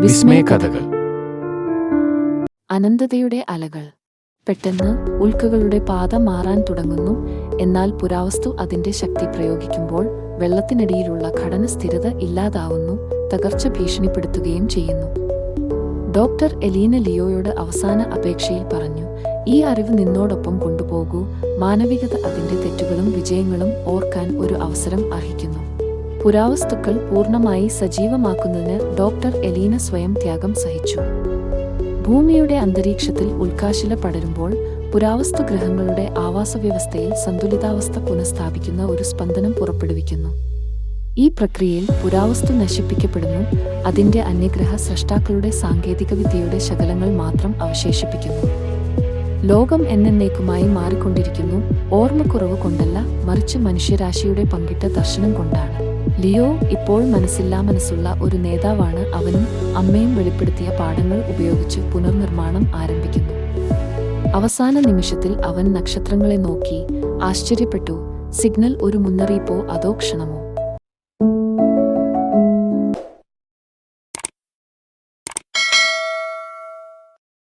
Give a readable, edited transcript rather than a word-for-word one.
വിസ്മയകഥകൾ. അനന്തതയുടെ അലകൾ. പെട്ടെന്ന് ഉൽക്കകളുടെ പാത മാറാൻ തുടങ്ങുന്നു. എന്നാൽ പുരാവസ്തു അതിന്റെ ശക്തി പ്രയോഗിക്കുമ്പോൾ വെള്ളത്തിനടിയിലുള്ള ഘടന സ്ഥിരത ഇല്ലാതാവുന്നു, തകർച്ച ഭീഷണിപ്പെടുത്തുകയും ചെയ്യുന്നു. ഡോക്ടർ എലീന ലിയോയോട് അവസാന അപേക്ഷയിൽ പറഞ്ഞു, ഈ അറിവ് നിന്നോടൊപ്പം കൊണ്ടുപോകൂ. മാനവികത അതിന്റെ തെറ്റുകളും വിജയങ്ങളും ഓർക്കാൻ ഒരു അവസരം അർഹിക്കുന്നു. പുരാവസ്തുക്കൾ പൂർണ്ണമായി സജീവമാക്കുന്നതിന് ഡോക്ടർ എലീന സ്വയം ത്യാഗം സഹിച്ചു. ഭൂമിയുടെ അന്തരീക്ഷത്തിൽ ഉൽക്കാശില പടരുമ്പോൾ പുരാവസ്തു ഗ്രഹങ്ങളുടെ ആവാസവ്യവസ്ഥയിൽ സന്തുലിതാവസ്ഥ പുനഃസ്ഥാപിക്കുന്ന ഒരു സ്പന്ദനം പുറപ്പെടുവിക്കുന്നു. ഈ പ്രക്രിയയിൽ പുരാവസ്തു നശിപ്പിക്കപ്പെടുന്നു, അതിന്റെ അന്യഗ്രഹ സ്രഷ്ടാക്കളുടെ സാങ്കേതികവിദ്യയുടെ ശകലങ്ങൾ മാത്രം അവശേഷിപ്പിക്കുന്നു. ലോകം എന്നേക്കുമായി മാറിക്കൊണ്ടിരിക്കുന്നു, ഓർമ്മക്കുറവ് കൊണ്ടല്ല, മറിച്ച് മനുഷ്യരാശിയുടെ പങ്കിട്ട ദർശനം കൊണ്ടാണ്. ലിയോ ഇപ്പോൾ മനസ്സുള്ള ഒരു നേതാവാണ്. അവനും അമ്മയും വെളിപ്പെടുത്തിയ പാഠങ്ങൾ ഉപയോഗിച്ച് പുനർനിർമ്മാണം ആരംഭിക്കുന്നു. അവസാന നിമിഷത്തിൽ അവൻ നക്ഷത്രങ്ങളെ നോക്കി ആശ്ചര്യപ്പെട്ടു. സിഗ്നൽ ഒരു മുന്നറിയിപ്പോ അതോ ക്ഷണമോ?